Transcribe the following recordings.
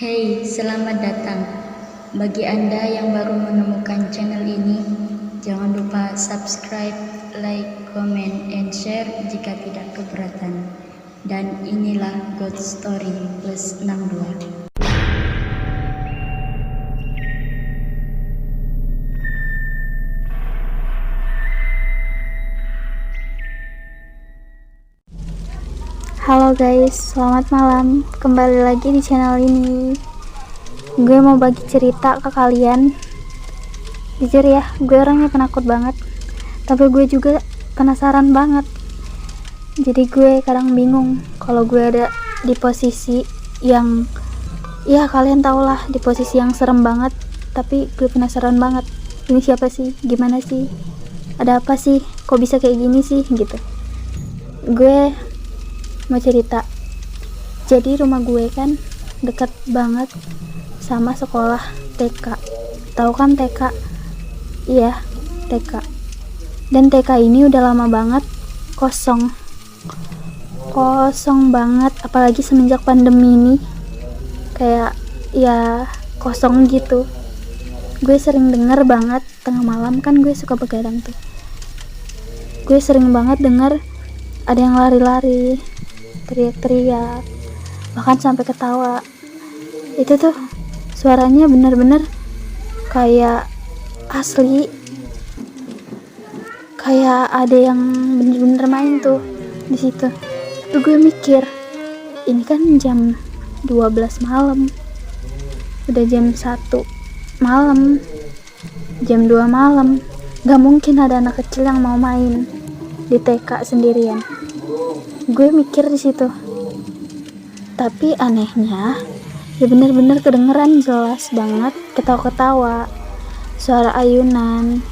Hey, selamat datang. Bagi Anda yang baru menemukan channel ini, jangan lupa subscribe, like, comment, and share jika tidak keberatan. Dan inilah God Story plus 62. Halo guys, selamat malam. Kembali lagi di channel ini. Gue mau bagi cerita ke kalian. Jujur ya, gue orangnya penakut banget. Tapi gue juga penasaran banget. Jadi gue kadang bingung kalau gue ada di posisi yang, ya kalian tau lah, di posisi yang serem banget. Tapi gue penasaran banget. Ini siapa sih? Gimana sih? Ada apa sih? Kok bisa kayak gini sih? Gitu. Gue mau cerita. Jadi rumah gue kan deket banget sama sekolah TK. Tahu kan TK? Iya, TK. Dan TK ini udah lama banget kosong banget, apalagi semenjak pandemi ini. Kayak ya kosong gitu. Gue sering denger banget tengah malam, kan gue suka begadang tuh. Gue sering banget denger ada yang lari-lari, teriak-teriak, bahkan sampai ketawa. Itu tuh suaranya bener-bener kayak asli, kayak ada yang bener-bener main tuh di situ. Tuh gue mikir, ini kan jam 12 malam, udah jam 1 malam, jam 2 malam, gak mungkin ada anak kecil yang mau main di TK sendirian. Gue mikir di situ. Tapi anehnya, ya bener-bener kedengeran jelas banget ketawa-ketawa, suara ayunan,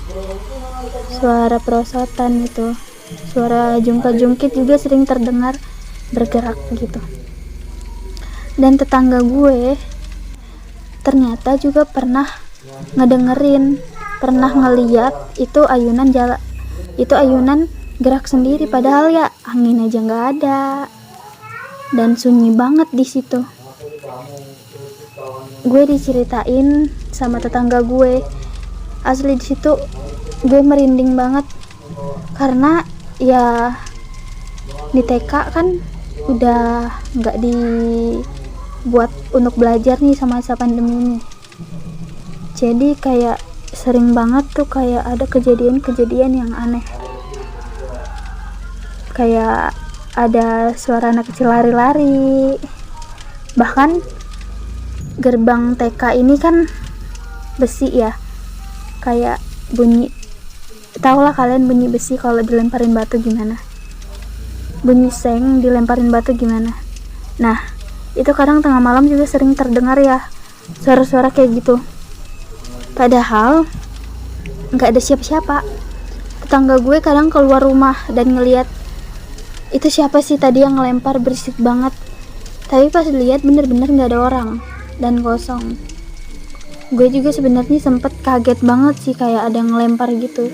suara perosotan itu, suara jungkat-jungkit juga sering terdengar bergerak gitu. Dan tetangga gue ternyata juga pernah ngedengerin, pernah ngeliat itu ayunan gerak sendiri, padahal ya angin aja nggak ada dan sunyi banget di situ. Gue diceritain sama tetangga gue, asli di situ gue merinding banget, karena ya di TK kan udah nggak dibuat untuk belajar nih sama masa pandemi ini. Jadi kayak sering banget tuh kayak ada kejadian-kejadian yang aneh. Kayak ada suara anak kecil lari-lari. Bahkan gerbang TK ini kan besi ya, kayak bunyi, tau lah kalian bunyi besi kalau dilemparin batu gimana, bunyi seng dilemparin batu gimana. Nah itu kadang tengah malam juga sering terdengar ya suara-suara kayak gitu, padahal nggak ada siapa-siapa. Tetangga gue kadang keluar rumah dan ngeliat, itu siapa sih tadi yang ngelempar, berisik banget. Tapi pas lihat bener-bener nggak ada orang dan kosong. Gue juga sebenarnya sempet kaget banget sih, kayak ada yang ngelempar gitu.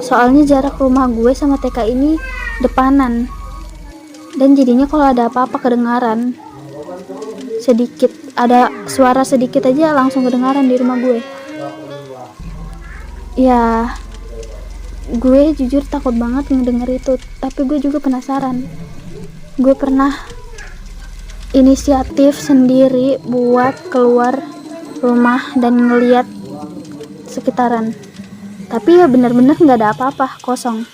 Soalnya jarak rumah gue sama TK ini depanan, dan jadinya kalau ada apa-apa kedengaran sedikit, ada suara sedikit aja langsung kedengaran di rumah gue. Ya gue jujur takut banget ngedenger itu, tapi gue juga penasaran. Gue pernah inisiatif sendiri buat keluar rumah dan ngeliat sekitaran, tapi ya bener-bener gak ada apa-apa, kosong.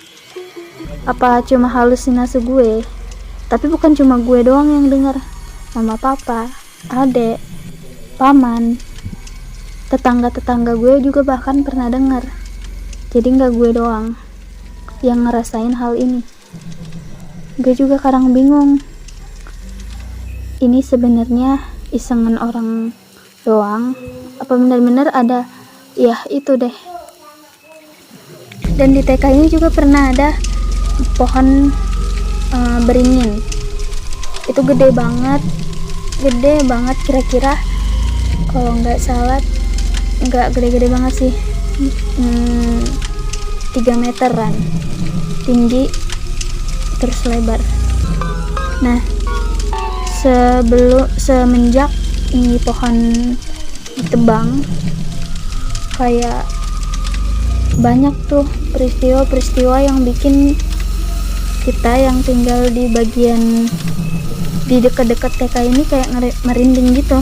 Apa cuma halusinasi gue? Tapi bukan cuma gue doang yang denger, mama, papa, adek, paman, tetangga-tetangga gue juga bahkan pernah denger. Jadi gak gue doang yang ngerasain hal ini. Gue juga kadang bingung, ini sebenarnya isengan orang doang apa benar-benar ada. Ya itu deh. Dan di TK ini juga pernah ada pohon beringin. Itu gede banget kira-kira kalau nggak salah, nggak gede-gede banget sih, 3 meteran tinggi terus lebar. Nah semenjak ini pohon ditebang, kayak banyak tuh peristiwa-peristiwa yang bikin kita yang tinggal di bagian di dekat-dekat TK ini kayak merinding gitu.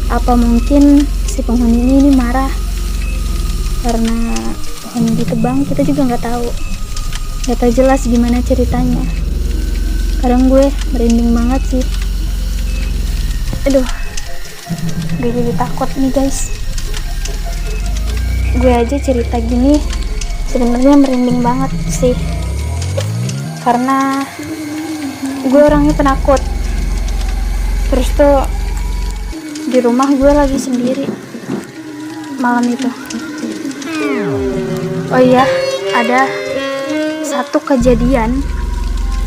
Apa mungkin si penghuni ini marah karena pohon ditebang? Kita juga nggak tahu jelas gimana ceritanya. Kadang gue merinding banget sih. Aduh, gue jadi takut nih guys. Gue aja cerita gini sebenarnya merinding banget sih, karena gue orangnya penakut. Terus tuh di rumah gue lagi sendiri malam itu. Oh iya, ada satu kejadian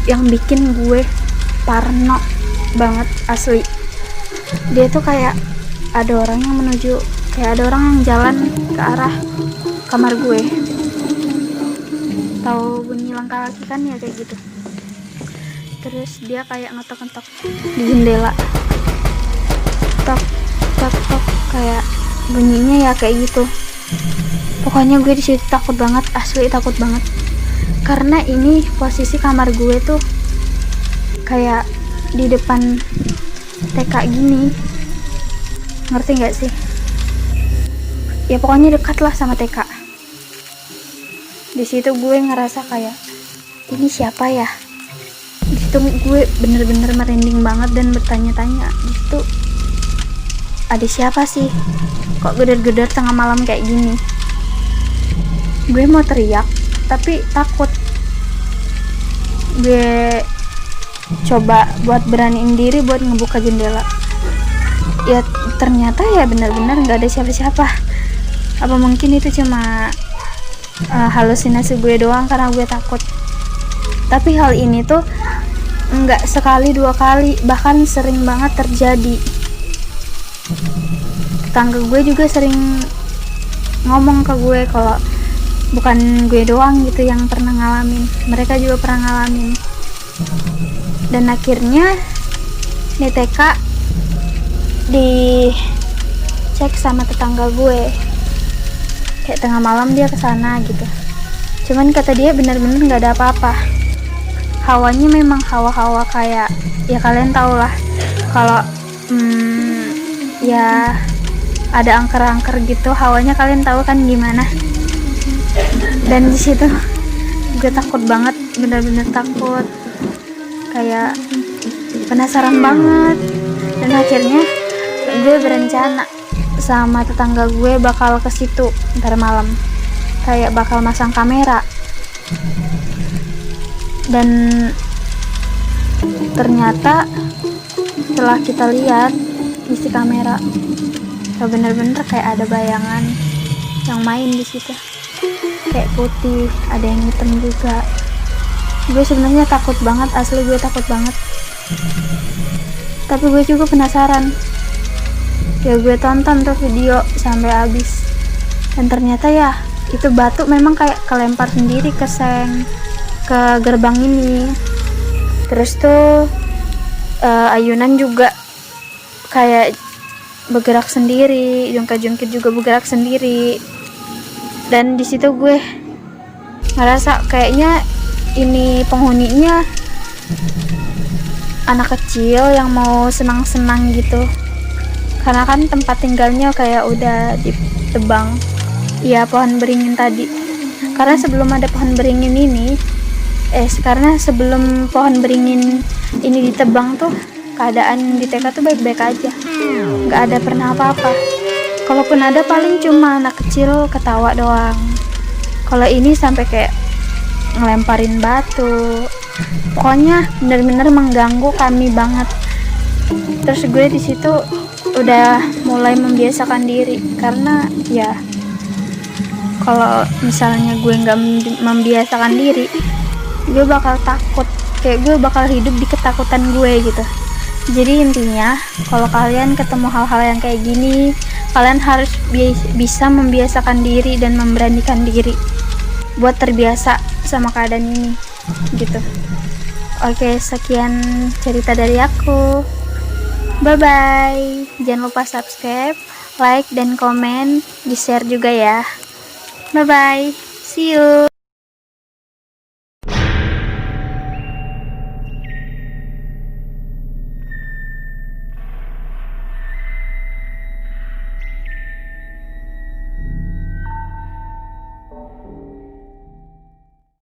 yang bikin gue parno banget asli. Dia tuh kayak ada orang yang menuju, kayak ada orang yang jalan ke arah kamar gue. Tahu bunyi langkah kaki kan ya, kayak gitu. Terus dia kayak ngetok-ngetok di jendela, tok tok tok, kayak bunyinya ya kayak gitu. Pokoknya gue di situ takut banget, asli takut banget. Karena ini posisi kamar gue tuh kayak di depan TK gini, ngerti nggak sih? Ya pokoknya dekat lah sama TK. Di situ gue ngerasa kayak ini siapa ya? Di situ gue bener-bener merinding banget dan bertanya-tanya, di situ ada siapa sih? Kok geder-geder tengah malam kayak gini? Gue mau teriak tapi takut. Gue coba buat beraniin diri buat ngebuka jendela. Ya ternyata ya benar-benar nggak ada siapa-siapa. Apa mungkin itu cuma halusinasi gue doang karena gue takut. Tapi hal ini tuh nggak sekali dua kali, bahkan sering banget terjadi. Tetangga gue juga sering ngomong ke gue kalau bukan gue doang gitu yang pernah ngalamin, mereka juga pernah ngalamin. Dan akhirnya di TK dicek sama tetangga gue, kayak tengah malam dia kesana gitu. Cuman kata dia bener-bener nggak ada apa-apa. Hawanya memang hawa-hawa kayak ya kalian tau lah kalau ya ada angker-angker gitu, hawanya kalian tahu kan gimana. Dan di situ gue takut banget, bener-bener takut, kayak penasaran banget. Dan akhirnya gue berencana sama tetangga gue bakal ke situ ntar malam, kayak bakal masang kamera. Dan ternyata setelah kita lihat isi kamera, bener-bener kayak ada bayangan yang main di situ, kayak putih, ada yang hitam juga. Gue sebenarnya takut banget, asli gue takut banget. Tapi gue juga penasaran. Ya gue tonton tuh video sampai habis. Dan ternyata ya itu batu memang kayak kelempar sendiri ke ke gerbang ini. Terus tuh ayunan juga kayak bergerak sendiri, jungkit-jungkit juga bergerak sendiri. Dan di situ gue ngerasa kayaknya ini penghuninya anak kecil yang mau senang-senang gitu, karena kan tempat tinggalnya kayak udah ditebang. Ya pohon beringin tadi, karena sebelum ada pohon beringin ini karena sebelum pohon beringin ini ditebang tuh keadaan di TK tuh baik-baik aja, nggak ada pernah apa-apa. Kalaupun ada paling cuma anak kecil ketawa doang. Kalau ini sampai kayak ngelemparin batu, pokoknya bener-bener mengganggu kami banget. Terus gue di situ udah mulai membiasakan diri, karena ya kalau misalnya gue nggak membiasakan diri, gue bakal takut, kayak gue bakal hidup di ketakutan gue gitu. Jadi intinya kalau kalian ketemu hal-hal yang kayak gini, kalian harus bisa membiasakan diri dan memberanikan diri buat terbiasa sama keadaan ini gitu. Oke, sekian cerita dari aku. Bye bye. Jangan lupa subscribe, like dan komen, di share juga ya. Bye bye. See you.